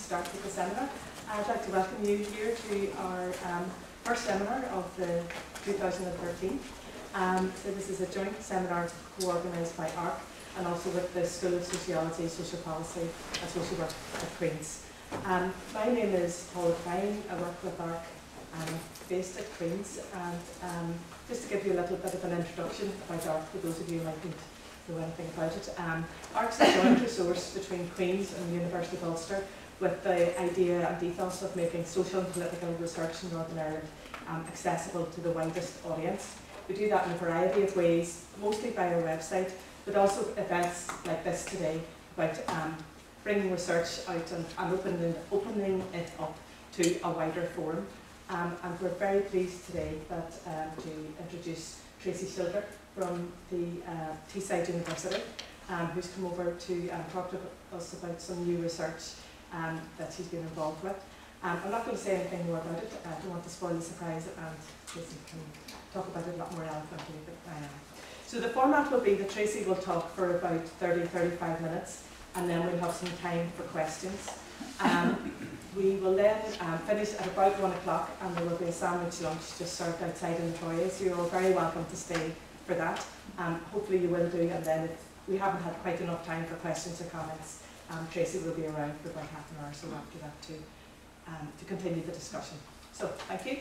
start with the seminar. I'd like to welcome you here to our first seminar of the 2013. So this is a joint seminar co-organised by ARK and also with the School of Sociology, Social Policy and Social Work at Queen's. My name is Paula Fine. I work with ARK based at Queen's, and just to give you a little bit of an introduction about ARK for those of you who might know anything about it. ARK's a joint resource between Queen's and the University of Ulster with the idea and ethos of making social and political research in Northern Ireland accessible to the widest audience. We do that in a variety of ways, mostly by our website, but also events like this today about bringing research out and opening it up to a wider forum. And we're very pleased today to introduce Tracy Shildrick from the Teeside University, who's come over to talk to us about some new research that she's been involved with. I'm not going to say anything more about it. I don't want to spoil the surprise, and Tracy can talk about it a lot more eloquently than I am. So the format will be that Tracy will talk for about 30-35 minutes, and then we'll have some time for questions. We will then finish at about 1 o'clock, and there will be a sandwich lunch just served outside in the foyer, so you're all very welcome to stay for that. Hopefully you will do, and then if we haven't had quite enough time for questions or comments, Tracy will be around for about half an hour or so after that to continue the discussion. So, thank you.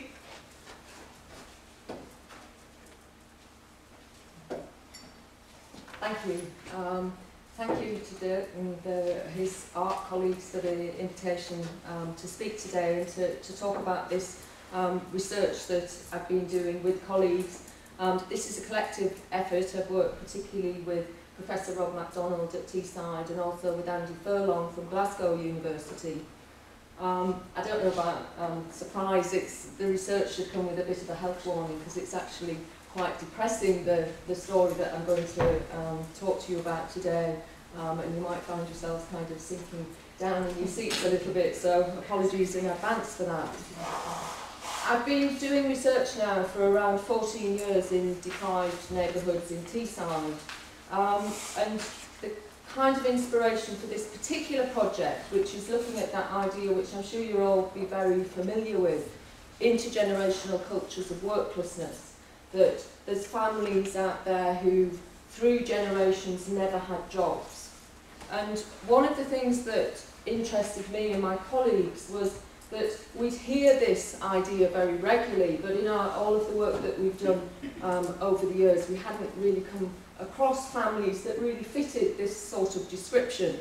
Thank you. Thank you to his ARK colleagues for the invitation to speak today and to talk about this research that I've been doing with colleagues. This is a collective effort. I've worked particularly with Professor Rob MacDonald at Teeside and also with Andy Furlong from Glasgow University. I don't know about surprise, the research should come with a bit of a health warning because it's actually quite depressing, the story that I'm going to talk to you about today, and you might find yourselves kind of sinking down in your seats a little bit, so apologies in advance for that. I've been doing research now for around 14 years in deprived neighbourhoods in Teeside, and the kind of inspiration for this particular project, which is looking at that idea which I'm sure you'll all be very familiar with, intergenerational cultures of worklessness. That there's families out there who, through generations, never had jobs. And one of the things that interested me and my colleagues was that we'd hear this idea very regularly, but in all of the work that we've done over the years, we hadn't really come across families that really fitted this sort of description.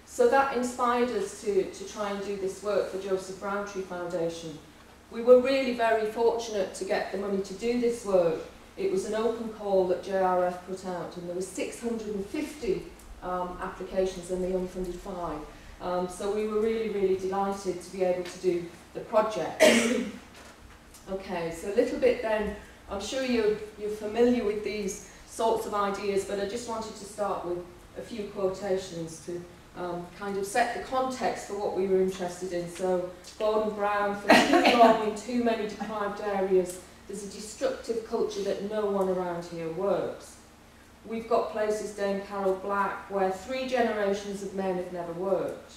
So that inspired us to try and do this work for Joseph Voluntary Foundation. We were really very fortunate to get the money to do this work. It was an open call that JRF put out, and there were 650 applications and they unfunded 5. So we were really, really delighted to be able to do the project. Okay, so a little bit then, I'm sure you're familiar with these sorts of ideas, but I just wanted to start with a few quotations to kind of set the context for what we were interested in. So, Gordon Brown, for too long in too many deprived areas, there's a destructive culture that no one around here works. We've got places, Dame Carol Black, where 3 generations of men have never worked.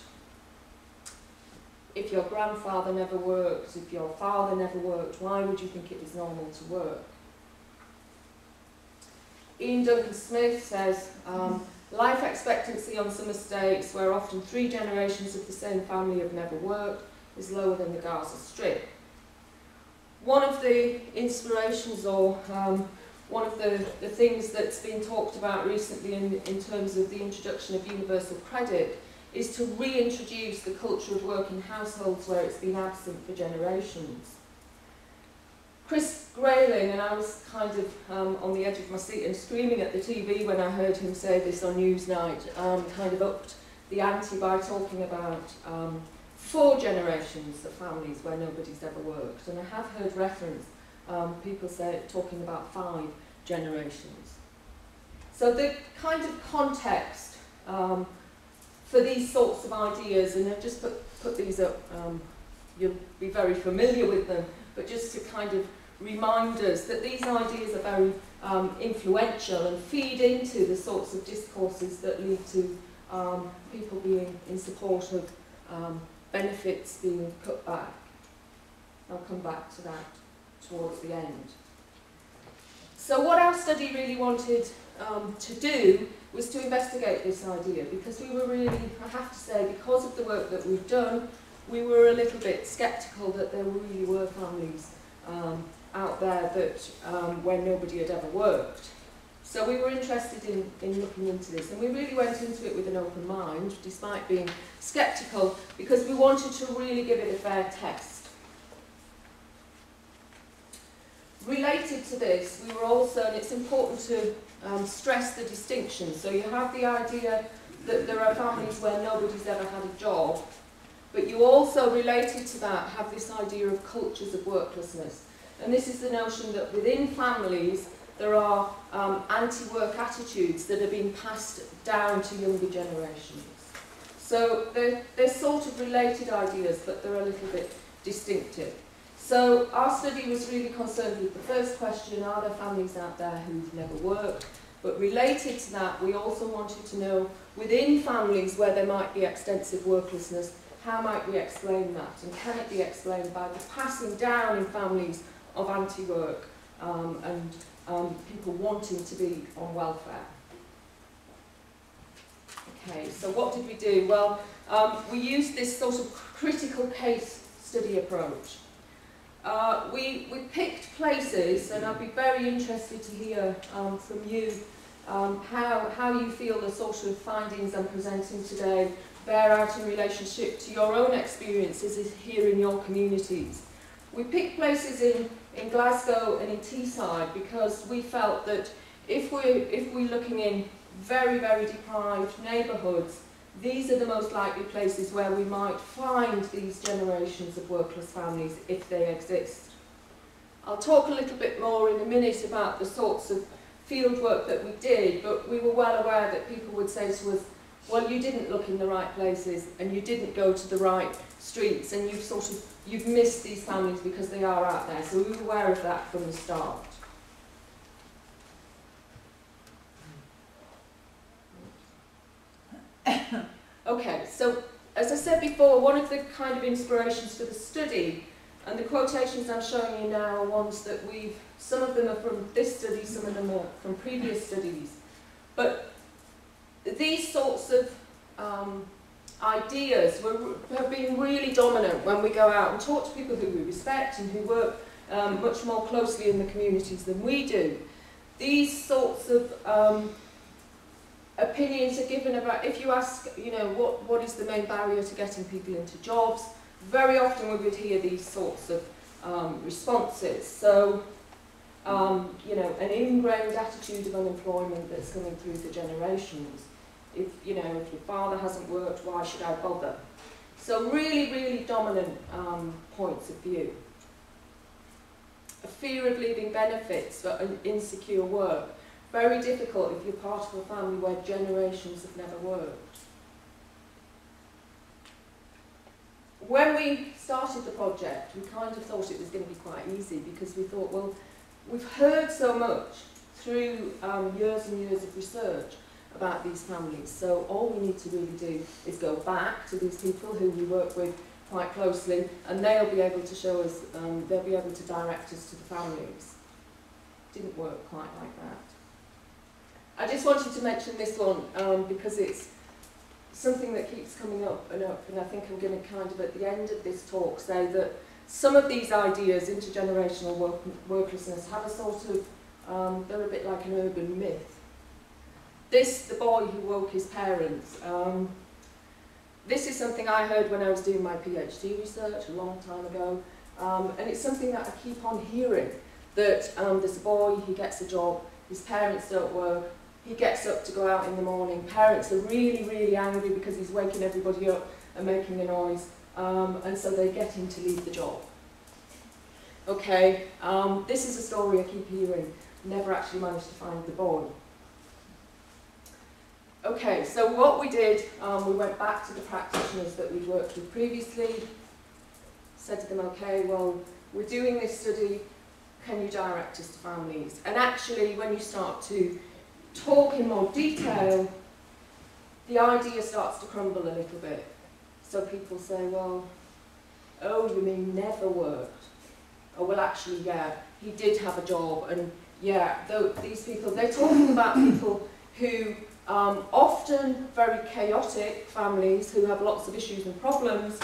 If your grandfather never worked, if your father never worked, why would you think it was normal to work? Ian Duncan Smith says, life expectancy on some estates where often 3 generations of the same family have never worked is lower than the Gaza Strip. One of the inspirations or one of the things that's been talked about recently in terms of the introduction of universal credit is to reintroduce the culture of work in households where it's been absent for generations. Chris Grayling, and I was kind of on the edge of my seat and screaming at the TV when I heard him say this on Newsnight, kind of upped the ante by talking about 4 generations of families where nobody's ever worked. And I have heard reference, people talking about 5 generations. So the kind of context for these sorts of ideas, and I've just put these up, you'll be very familiar with them, but just to kind of remind us that these ideas are very influential and feed into the sorts of discourses that lead to people being in support of benefits being cut back. I'll come back to that towards the end. So what our study really wanted to do was to investigate this idea, because we were really, I have to say, because of the work that we've done, we were a little bit sceptical that there really were families out there that where nobody had ever worked. So we were interested in looking into this, and we really went into it with an open mind, despite being sceptical, because we wanted to really give it a fair test. Related to this, we were also, and it's important to stress the distinction, so you have the idea that there are families where nobody's ever had a job, but you also, related to that, have this idea of cultures of worklessness. And this is the notion that within families, there are anti-work attitudes that are being passed down to younger generations. So they're sort of related ideas, but they're a little bit distinctive. So our study was really concerned with the first question, are there families out there who've never worked? But related to that, we also wanted to know, within families where there might be extensive worklessness, how might we explain that? And can it be explained by the passing down in families of anti-work and people wanting to be on welfare? Okay, so what did we do? Well, we used this sort of critical case study approach. We picked places, and I'd be very interested to hear from you how you feel the sort of findings I'm presenting today bear out in relationship to your own experiences here in your communities. We picked places in Glasgow and in Teeside because we felt that if we're looking in very, very deprived neighbourhoods, these are the most likely places where we might find these generations of workless families if they exist. I'll talk a little bit more in a minute about the sorts of field work that we did, but we were well aware that people would say to us, well, you didn't look in the right places and you didn't go to the right streets, and you've missed these families because they are out there. So we were aware of that from the start. Okay, so as I said before, one of the kind of inspirations for the study, and the quotations I'm showing you now are ones that some of them are from this study, some of them are from previous studies, but these sorts of ideas have been really dominant when we go out and talk to people who we respect and who work much more closely in the communities than we do. These sorts of opinions are given about, if you ask, you know, what is the main barrier to getting people into jobs, very often we would hear these sorts of responses. So, you know, an ingrained attitude of unemployment that's coming through the generations. If your father hasn't worked, why should I bother? So really, really dominant points of view. A fear of leaving benefits for insecure work. Very difficult if you're part of a family where generations have never worked. When we started the project, we kind of thought it was going to be quite easy, because we thought, well, we've heard so much through years and years of research about these families, so all we need to really do is go back to these people who we work with quite closely, and they'll be able to show us, they'll be able to direct us to the families. Didn't work quite like that. I just wanted to mention this one because it's something that keeps coming up, and I think I'm going to kind of at the end of this talk say that some of these ideas, intergenerational worklessness, have a sort of, they're a bit like an urban myth. The boy who woke his parents, this is something I heard when I was doing my PhD research a long time ago, and it's something that I keep on hearing, that there's a boy, he gets a job, his parents don't work, he gets up to go out in the morning, parents are really, really angry because he's waking everybody up and making a noise, and so they get him to leave the job. Okay, this is a story I keep hearing, never actually managed to find the boy. Okay, so what we did, we went back to the practitioners that we'd worked with previously, said to them, okay, well, we're doing this study, can you direct us to families? And actually, when you start to talk in more detail, the idea starts to crumble a little bit. So people say, well, oh, you mean never worked? Oh, well, actually, yeah, he did have a job, and yeah, these people, they're talking about people who, often very chaotic families who have lots of issues and problems,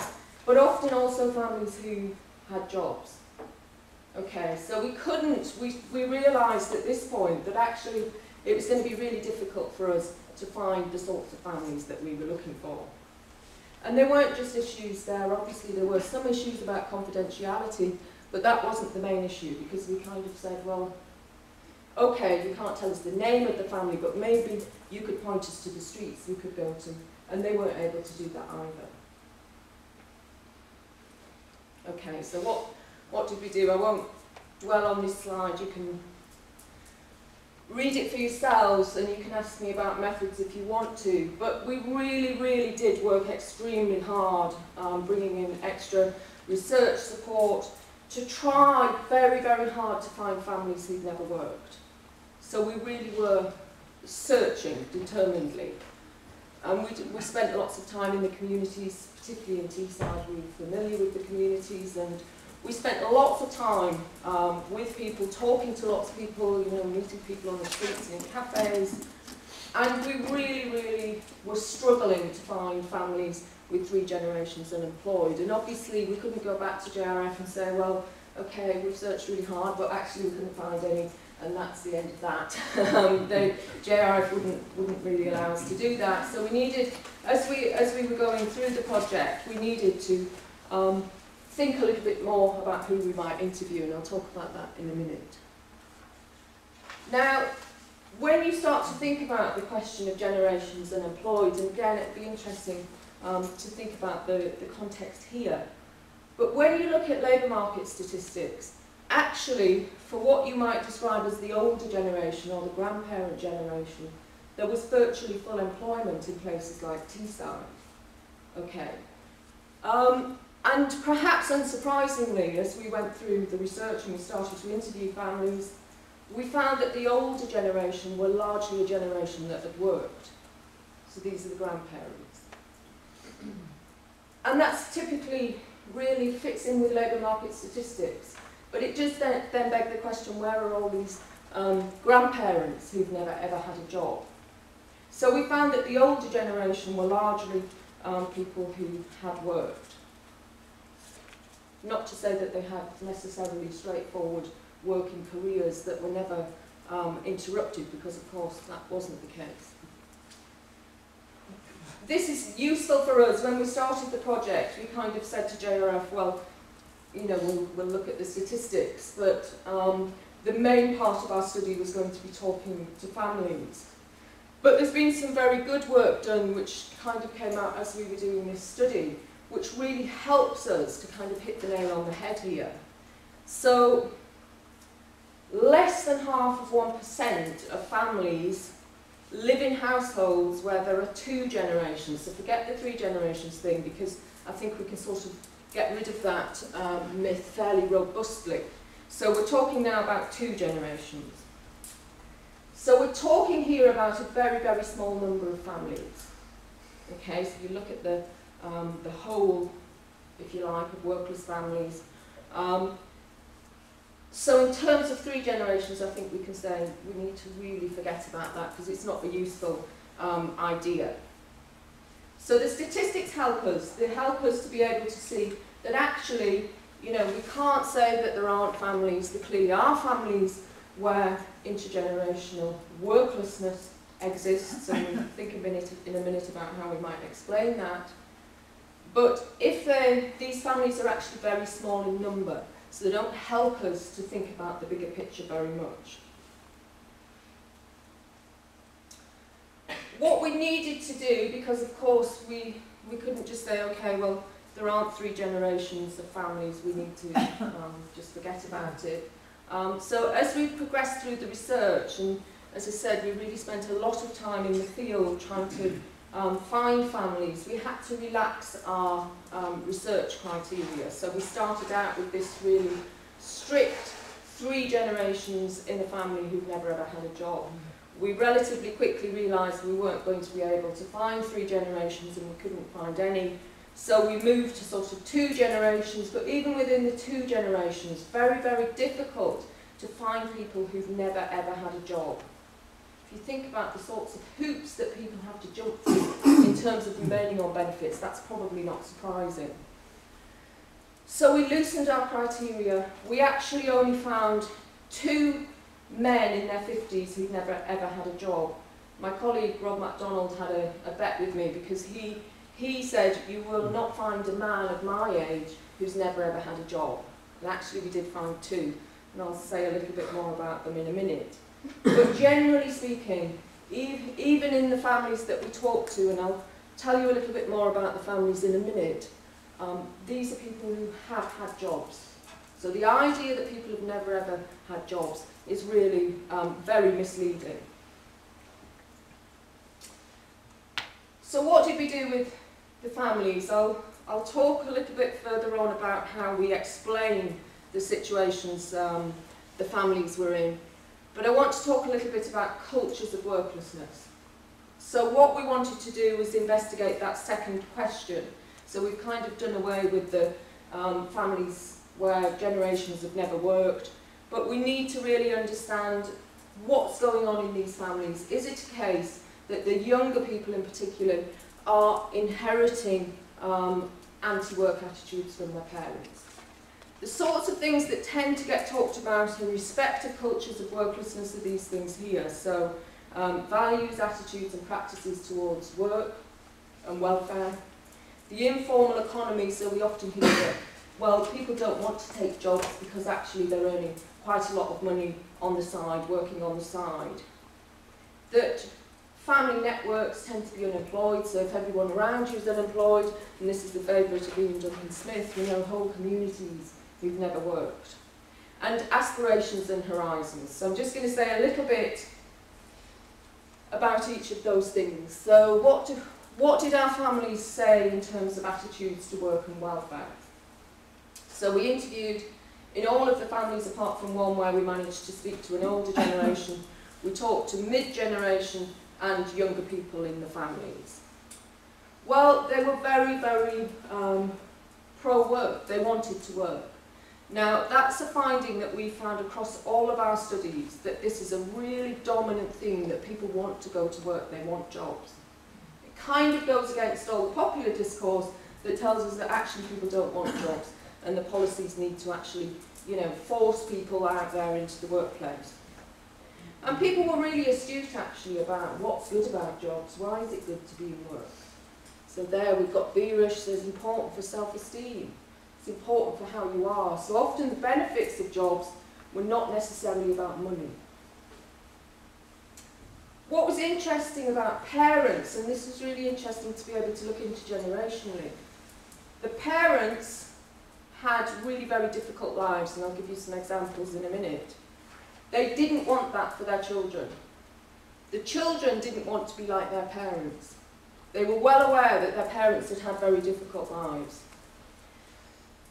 but often also families who had jobs. Okay, so we realised at this point that actually it was going to be really difficult for us to find the sorts of families that we were looking for. And there weren't just issues there, obviously there were some issues about confidentiality, but that wasn't the main issue, because we kind of said, well, okay, you can't tell us the name of the family, but maybe you could point us to the streets we could go to, and they weren't able to do that either. Okay, so what did we do? I won't dwell on this slide, you can read it for yourselves, and you can ask me about methods if you want to, but we really did work extremely hard, bringing in extra research support to try very hard to find families who'd never worked. So we really were searching determinedly. And we spent lots of time in the communities, particularly in Teeside. We were familiar with the communities, and we spent lots of time with people, talking to lots of people, you know, meeting people on the streets and in cafes. And we really were struggling to find families with 3 generations unemployed. And obviously we couldn't go back to JRF and say, well, okay, we've searched really hard, but actually we couldn't find any, and that's the end of that. JRF wouldn't really allow us to do that. So we needed, as we were going through the project, we needed to think a little bit more about who we might interview, and I'll talk about that in a minute. Now, when you start to think about the question of generations unemployed, and again, it'd be interesting to think about the context here, but when you look at labour market statistics, actually, for what you might describe as the older generation or the grandparent generation, there was virtually full employment in places like Teeside. Okay. And perhaps unsurprisingly, as we went through the research and we started to interview families, we found that the older generation were largely a generation that had worked. So these are the grandparents. And that's typically really fits in with labour market statistics. But it just then begs the question, where are all these grandparents who've never ever had a job? So we found that the older generation were largely people who had worked. Not to say that they had necessarily straightforward working careers that were never interrupted, because of course that wasn't the case. This is useful for us. When we started the project, we kind of said to JRF, well, you know, we'll look at the statistics, but the main part of our study was going to be talking to families. But there's been some very good work done which kind of came out as we were doing this study, which really helps us to kind of hit the nail on the head here. So, less than half of 1% of families live in households where there are 2 generations. So forget the 3 generations thing, because I think we can sort of get rid of that myth fairly robustly. So we're talking now about 2 generations. So we're talking here about a very small number of families. Okay, so you look at the whole, if you like, of workless families. So in terms of 3 generations, I think we can say we need to really forget about that, because it's not a useful idea. So the statistics help us. They help us to be able to see that actually, you know, we can't say that there aren't families. There clearly are families where intergenerational worklessness exists, and we'll think in a minute about how we might explain that. But if these families are actually very small in number, so they don't help us to think about the bigger picture very much. What we needed to do, because of course we couldn't just say, okay, well, there aren't 3 generations of families, we need to just forget about it. So as we progressed through the research, and as I said, we really spent a lot of time in the field trying to find families, we had to relax our research criteria. So we started out with this really strict 3 generations in a family who've never ever had a job. We relatively quickly realised we weren't going to be able to find 3 generations, and we couldn't find any So we moved to sort of 2 generations, but even within the 2 generations, very, very difficult to find people who've never ever had a job. If you think about the sorts of hoops that people have to jump through in terms of remaining on benefits, that's probably not surprising. So we loosened our criteria. We actually only found 2 men in their 50s who'd never ever had a job. My colleague Rob MacDonald had a bet with me because he said, you will not find a man of my age who's never ever had a job. And actually we did find 2, and I'll say a little bit more about them in a minute. But generally speaking, even in the families that we talk to, and I'll tell you a little bit more about the families in a minute, these are people who have had jobs. So the idea that people have never ever had jobs is really very misleading. So what did we do with the families? I'll talk a little bit further on about how we explain the situations the families were in. But I want to talk a little bit about cultures of worklessness. So what we wanted to do was investigate that second question. So we've kind of done away with the families where generations have never worked, but we need to really understand what's going on in these families. Is it a case that the younger people in particular are inheriting anti-work attitudes from their parents? The sorts of things that tend to get talked about in respect of cultures of worklessness are these things here. So values, attitudes and practices towards work and welfare. The informal economy, so we often hear that, well, people don't want to take jobs because actually they're earning quite a lot of money on the side, working on the side. That family networks tend to be unemployed, so if everyone around you is unemployed, and this is the favourite of Ian Duncan Smith, we know whole communities who've never worked. And aspirations and horizons. So I'm just going to say a little bit about each of those things. So what did our families say in terms of attitudes to work and welfare? So we interviewed in all of the families apart from one where we managed to speak to an older generation. We talked to mid-generation and younger people in the families. Well, they were very, very pro-work. They wanted to work. Now, that's a finding that we found across all of our studies, that this is a really dominant theme, that people want to go to work, they want jobs. It kind of goes against all the popular discourse that tells us that actually people don't want jobs, and the policies need to actually, you know, force people out there into the workplace. And people were really astute actually about what's good about jobs, why is it good to be in work? So there we've got Beerish says important for self-esteem. It's important for how you are. So often the benefits of jobs were not necessarily about money. What was interesting about parents, and this was really interesting to be able to look into generationally, the parents had really very difficult lives, and I'll give you some examples in a minute. They didn't want that for their children. The children didn't want to be like their parents. They were well aware that their parents had had very difficult lives.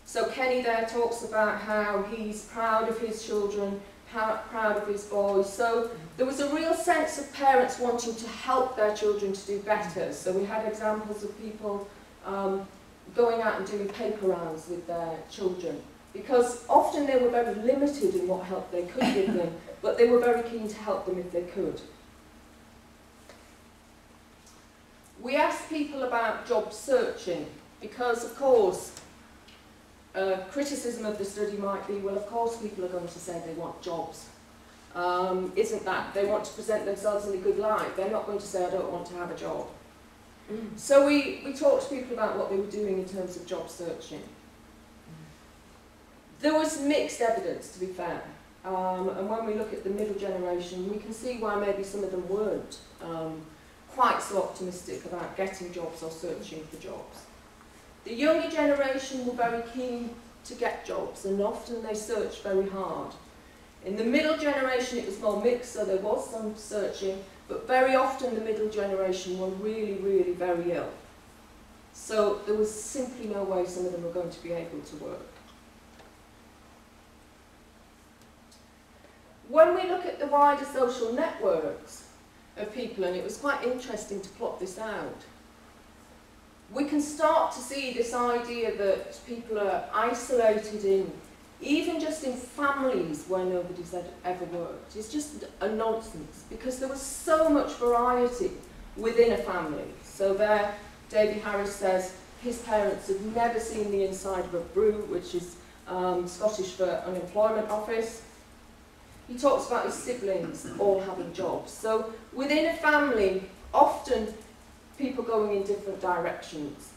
So Kenny there talks about how he's proud of his children, proud of his boys. So there was a real sense of parents wanting to help their children to do better. So we had examples of people going out and doing paper rounds with their children, because often they were very limited in what help they could give them, but they were very keen to help them if they could. We asked people about job searching, because of course, criticism of the study might be, well, of course people are going to say they want jobs. Isn't that? They want to present themselves in a good light. They're not going to say, I don't want to have a job. So we talked to people about what they were doing in terms of job searching. There was mixed evidence, to be fair. And when we look at the middle generation, we can see why maybe some of them weren't quite so optimistic about getting jobs or searching for jobs. The younger generation were very keen to get jobs, and often they searched very hard. In the middle generation it was more mixed, so there was some searching, but very often the middle generation were really, really very ill. So there was simply no way some of them were going to be able to work. When we look at the wider social networks of people, and it was quite interesting to plot this out, we can start to see this idea that people are isolated in, even just in families where nobody's ever worked. It's just a nonsense, because there was so much variety within a family. So there, Davy Harris says his parents had never seen the inside of a brew, which is Scottish for unemployment office. He talks about his siblings all having jobs. So within a family, often people going in different directions.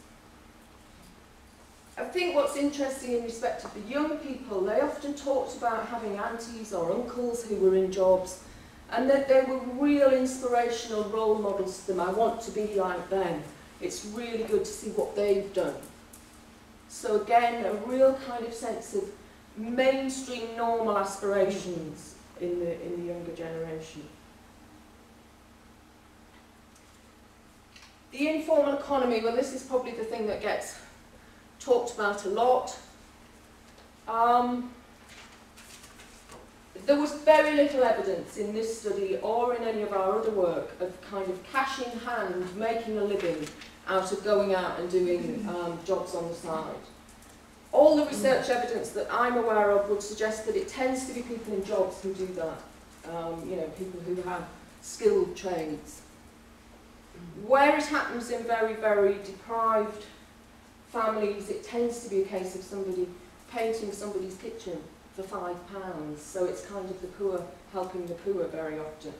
I think what's interesting in respect of the young people, they often talked about having aunties or uncles who were in jobs, and that they were real inspirational role models to them. I want to be like them. It's really good to see what they've done. So again, a real kind of sense of mainstream normal aspirations in the younger generation. The informal economy, well, this is probably the thing that gets talked about a lot. There was very little evidence in this study or in any of our other work of kind of cash in hand, making a living out of going out and doing jobs on the side. All the research evidence that I'm aware of would suggest that it tends to be people in jobs who do that. You know, people who have skilled trades. Where it happens in very, very deprived families, it tends to be a case of somebody painting somebody's kitchen for £5. So it's kind of the poor helping the poor very often.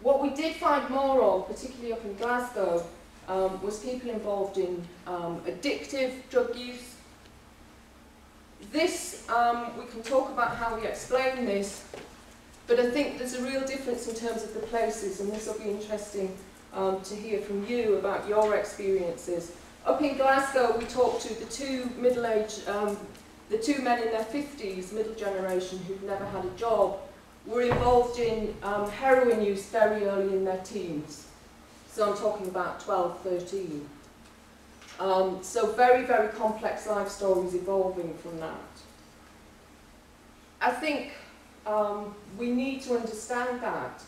What we did find more of, particularly up in Glasgow, was people involved in addictive drug use. This, we can talk about how we explain this, but I think there's a real difference in terms of the places, and this will be interesting to hear from you about your experiences. Up in Glasgow, we talked to the two middle-aged, the two men in their 50s, middle generation, who'd never had a job, were involved in heroin use very early in their teens. So I'm talking about 12, 13. So very, very complex life stories evolving from that. I think we need to understand that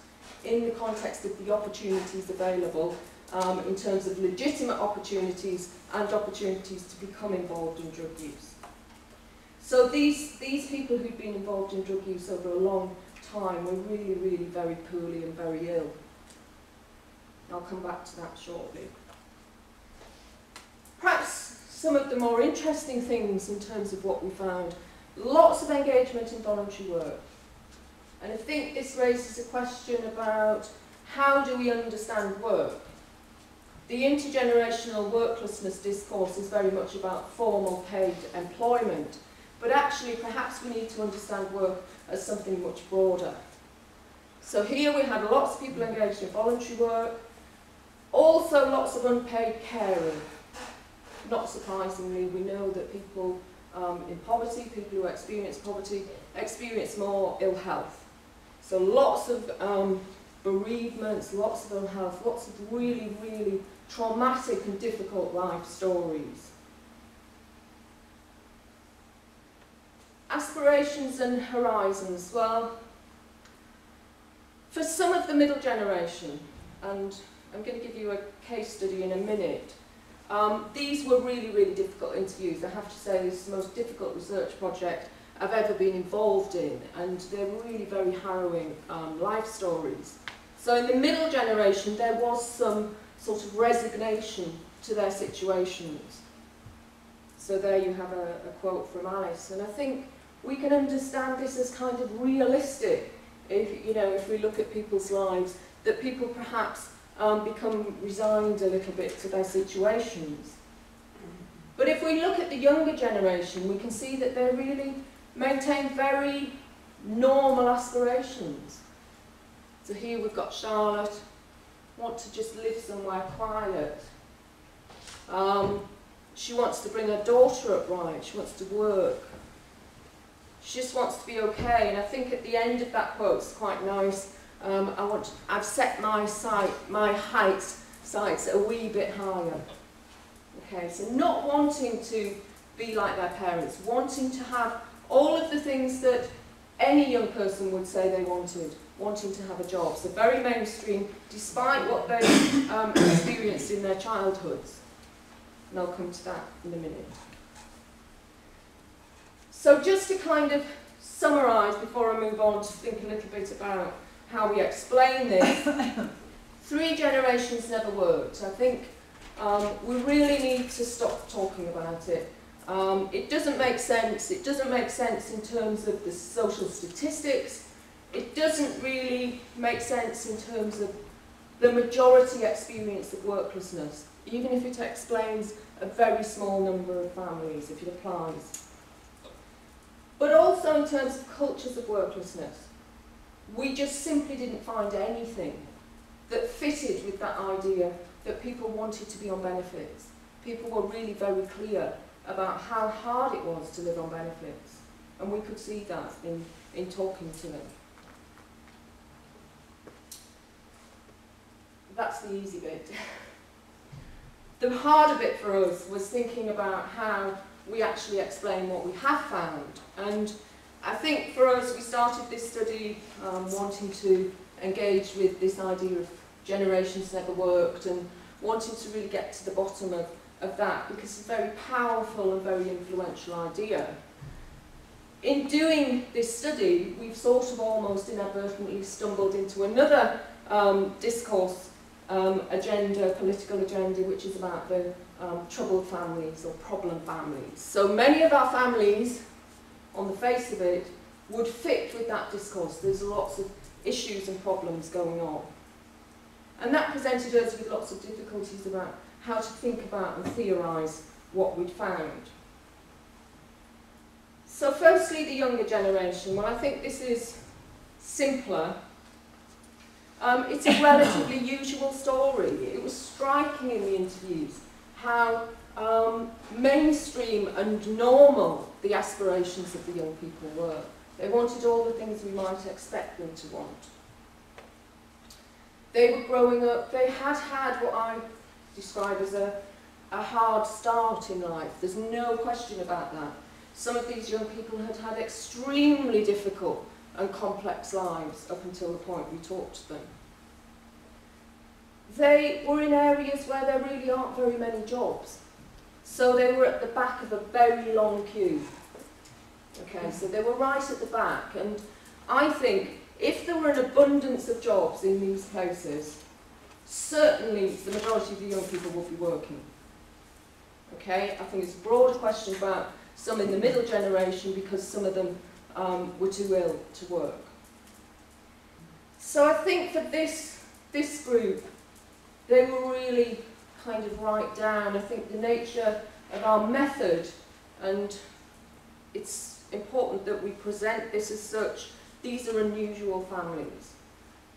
in the context of the opportunities available, in terms of legitimate opportunities and opportunities to become involved in drug use. So these people who'd been involved in drug use over a long time were really, really very poorly and very ill. I'll come back to that shortly. Perhaps some of the more interesting things in terms of what we found, lots of engagement in voluntary work. And I think this raises a question about how do we understand work? The intergenerational worklessness discourse is very much about formal paid employment, but actually perhaps we need to understand work as something much broader. So here we had lots of people engaged in voluntary work, also lots of unpaid caring. Not surprisingly, we know that people in poverty, people who experience poverty, experience more ill health. So lots of bereavements, lots of ill health, lots of really, really traumatic and difficult life stories. Aspirations and horizons. Well, for some of the middle generation, and I'm going to give you a case study in a minute, these were really, really difficult interviews. I have to say this is the most difficult research project I've ever been involved in, and they're really very harrowing life stories. So in the middle generation, there was some sort of resignation to their situations. So there you have a quote from Alice, and I think we can understand this as kind of realistic, if we look at people's lives, that people perhaps become resigned a little bit to their situations. But if we look at the younger generation, we can see that they really maintain very normal aspirations. So here we've got Charlotte, want to just live somewhere quiet. She wants to bring her daughter up right, she wants to work. She just wants to be okay, and I think at the end of that quote it's quite nice. I've set my sights a wee bit higher. Okay, so not wanting to be like their parents, wanting to have all of the things that any young person would say they wanting to have a job. So very mainstream, despite what they experienced in their childhoods. And I'll come to that in a minute. So just to kind of summarise before I move on to think a little bit about how we explain this, 3 generations never worked. I think we really need to stop talking about it. It doesn't make sense. It doesn't make sense in terms of the social statistics. It doesn't really make sense in terms of the majority experience of worklessness, even if it explains a very small number of families, if it applies. But also in terms of cultures of worklessness, we just simply didn't find anything that fitted with that idea that people wanted to be on benefits. People were really very clear about how hard it was to live on benefits, and we could see that in talking to them. That's the easy bit. The harder bit for us was thinking about how we actually explain what we have found. And I think for us, we started this study wanting to engage with this idea of generations never worked and wanting to really get to the bottom of that, because it's a very powerful and very influential idea. In doing this study, we've sort of almost inadvertently stumbled into another discourse agenda, political agenda, which is about the troubled families or problem families. So many of our families, on the face of it, would fit with that discourse. There's lots of issues and problems going on. And that presented us with lots of difficulties about how to think about and theorise what we'd found. So firstly, the younger generation. Well, I think this is simpler. It's a relatively usual story. It was striking in the interviews how mainstream and normal the aspirations of the young people were. They wanted all the things we might expect them to want. They were growing up, they had had what I describe as a hard start in life. There's no question about that. Some of these young people had had extremely difficult and complex lives up until the point we talked to them. They were in areas where there really aren't very many jobs. So they were at the back of a very long queue. Okay, so they were right at the back. And I think if there were an abundance of jobs in these places, certainly the majority of the young people would be working. Okay, I think it's a broader question about some in the middle generation because some of them were too ill to work. So I think for this group, they were really kind of right down. I think the nature of our method, and it's important that we present this as such, these are unusual families.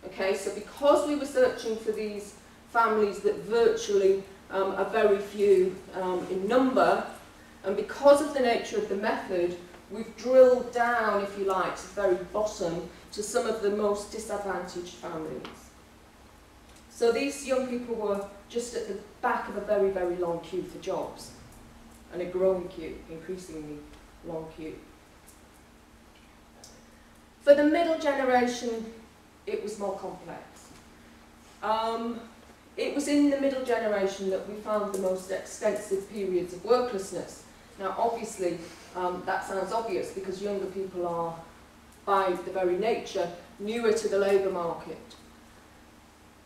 Okay, so because we were searching for these families that virtually are very few in number, and because of the nature of the method, we've drilled down, if you like, to the very bottom, to some of the most disadvantaged families. So these young people were just at the back of a very, very long queue for jobs, and a growing queue, increasingly long queue. For the middle generation, it was more complex. It was in the middle generation that we found the most extensive periods of worklessness. Now, obviously, that sounds obvious because younger people are, by the very nature, newer to the labour market.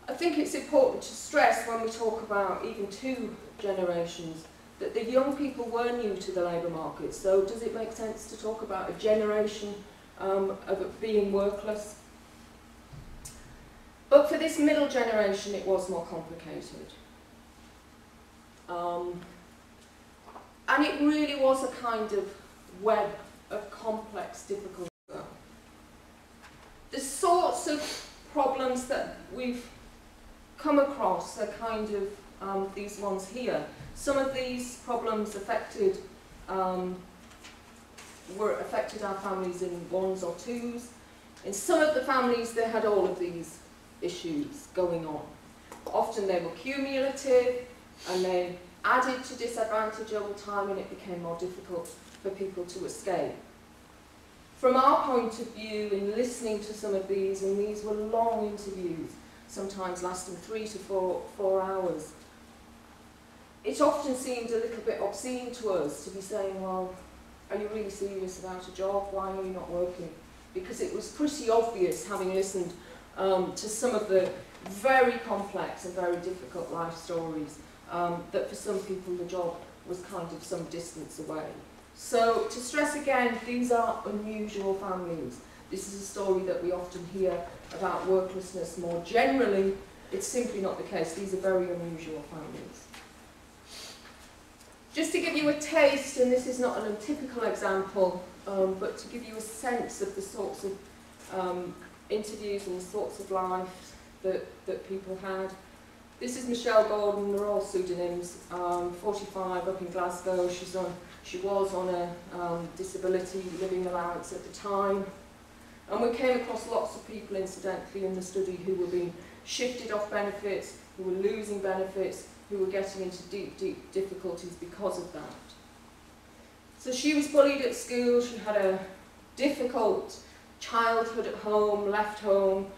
I think it's important to stress when we talk about even 2 generations that the young people were new to the labour market. So does it make sense to talk about a generation of it being workless? But for this middle generation, it was more complicated. And it really was a kind of web of complex difficulties. The sorts of problems that we've come across are kind of these ones here. Some of these problems affected our families in 1s or 2s. In some of the families, they had all of these issues going on. Often they were cumulative, and they added to disadvantage over time, and it became more difficult for people to escape. From our point of view, in listening to some of these, and these were long interviews, sometimes lasting 3 to 4 hours, it often seemed a little bit obscene to us to be saying, well, are you really serious about a job? Why are you not working? Because it was pretty obvious, having listened to some of the very complex and very difficult life stories, that for some people the job was kind of some distance away. So, to stress again, these are unusual families. This is a story that we often hear about worklessness more generally. It's simply not the case. These are very unusual families. Just to give you a taste, and this is not an untypical example, but to give you a sense of the sorts of interviews and the sorts of life that people had. This is Michelle Gordon, they're all pseudonyms, 45, up in Glasgow. She was on a disability living allowance at the time. And we came across lots of people, incidentally, in the study who were being shifted off benefits, who were losing benefits, who were getting into deep, deep difficulties because of that. So she was bullied at school, she had a difficult childhood at home, left home.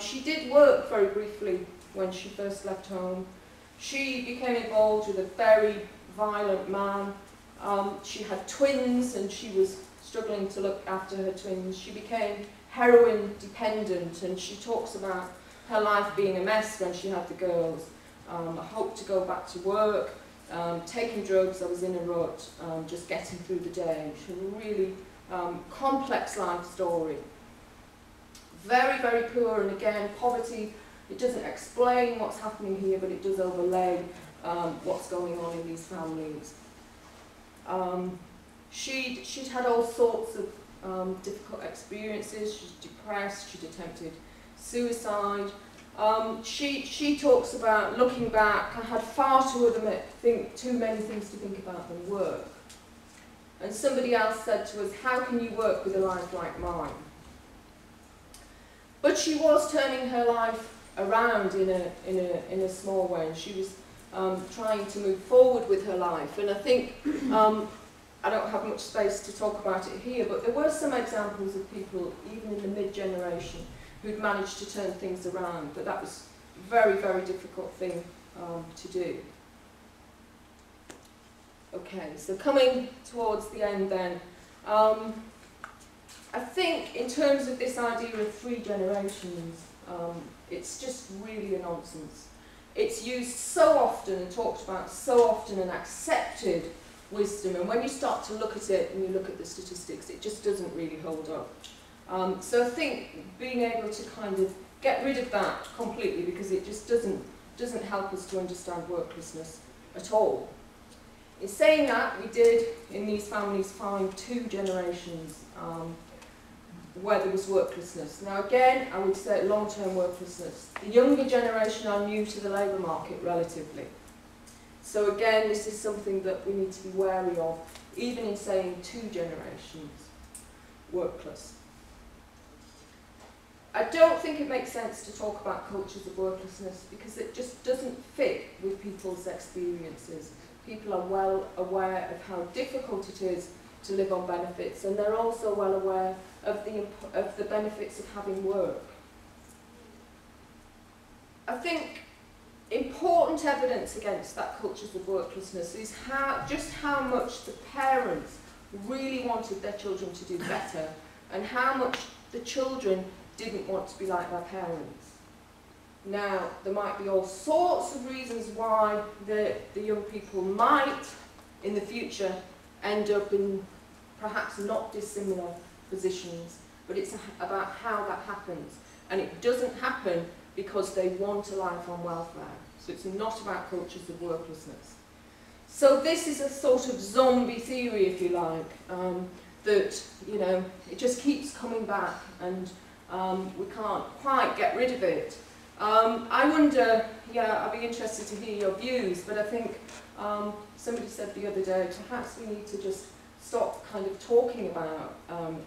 She did work very briefly when she first left home. She became involved with a very violent man. She had twins and she was struggling to look after her twins. She became heroin dependent, and she talks about her life being a mess when she had the girls. I hoped to go back to work, taking drugs, I was in a rut, just getting through the day. It's a really complex life story. Very, very poor, and again, poverty, it doesn't explain what's happening here, but it does overlay what's going on in these families. She'd had all sorts of difficult experiences. She's depressed, she'd attempted suicide. She talks about, looking back, I had far too many things to think about than work. And somebody else said to us, how can you work with a life like mine? But she was turning her life around in a small way, and she was trying to move forward with her life. And I think, I don't have much space to talk about it here, but there were some examples of people, even in the mid-generation, who'd managed to turn things around, but that was a very, very difficult thing to do. Okay, so coming towards the end then, I think in terms of this idea of 3 generations, it's just really a nonsense. It's used so often and talked about so often and accepted wisdom, and when you start to look at it and you look at the statistics, it just doesn't really hold up. So I think being able to kind of get rid of that completely, because it just doesn't help us to understand worklessness at all. In saying that, we did in these families find 2 generations where there was worklessness. Now again, I would say long-term worklessness. The younger generation are new to the labour market relatively. So again, this is something that we need to be wary of, even in saying 2 generations workless. I don't think it makes sense to talk about cultures of worklessness because it just doesn't fit with people's experiences. People are well aware of how difficult it is to live on benefits, and they're also well aware of the benefits of having work. I think important evidence against that cultures of worklessness is just how much the parents really wanted their children to do better, and how much the children didn't want to be like their parents. Now, there might be all sorts of reasons why the young people might, in the future, end up in perhaps not dissimilar positions, but it's about how that happens. And it doesn't happen because they want a life on welfare. So it's not about cultures of worklessness. So this is a sort of zombie theory, if you like, that, you know, it just keeps coming back, and we can't quite get rid of it. I wonder, yeah, I'd be interested to hear your views, but I think somebody said the other day, perhaps we need to just stop kind of talking about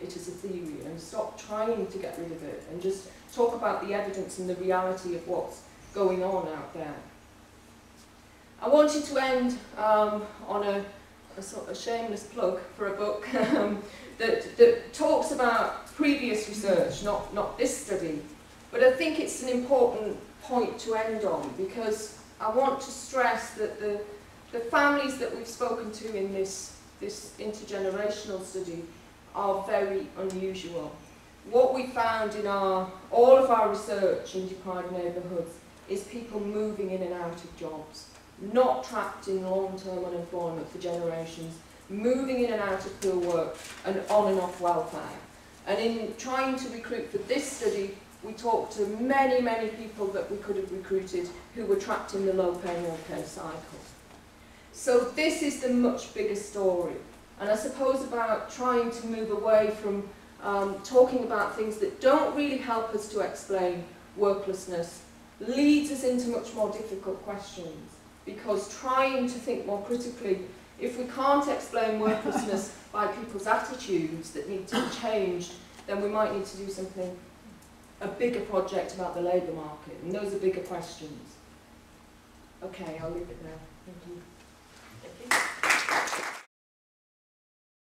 it as a theory and stop trying to get rid of it and just talk about the evidence and the reality of what's going on out there. I wanted to end on a a sort of shameless plug for a book that talks about previous research, not this study. But I think it's an important point to end on, because I want to stress that the families that we've spoken to in this intergenerational study are very unusual. What we found in all of our research in deprived neighbourhoods is people moving in and out of jobs, not trapped in long-term unemployment for generations, moving in and out of poor work and on and off welfare. And in trying to recruit for this study, we talked to many, many people that we could have recruited who were trapped in the low-pay, no-pay cycle. So this is the much bigger story. And I suppose about trying to move away from talking about things that don't really help us to explain worklessness leads us into much more difficult questions, because trying to think more critically, if we can't explain worklessness by people's attitudes that need to be changed, then we might need to do something, a bigger project about the labour market, and those are bigger questions. Okay, I'll leave it there. Thank you.